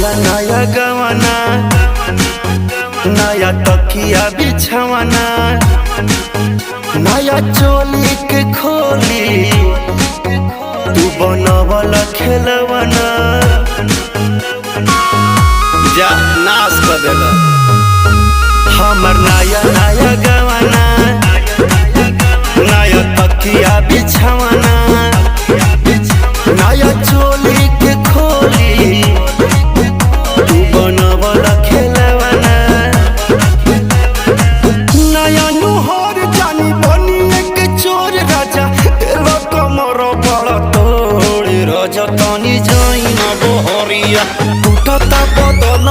नया नया गवाना नया तकिया बिछवाना नया चोली के खोली तू बनवला खेलवाना जा नाश कर देला हमर नया नया गवाना नया तकिया बिछवाना नया चोली के खोली तू बनवला खेलवाना नया नुहर जानी बनी एक चोर राजा तेरा कमर बड़ा तोड़ राजा तानी जाई ना बहरिया टूटता बदन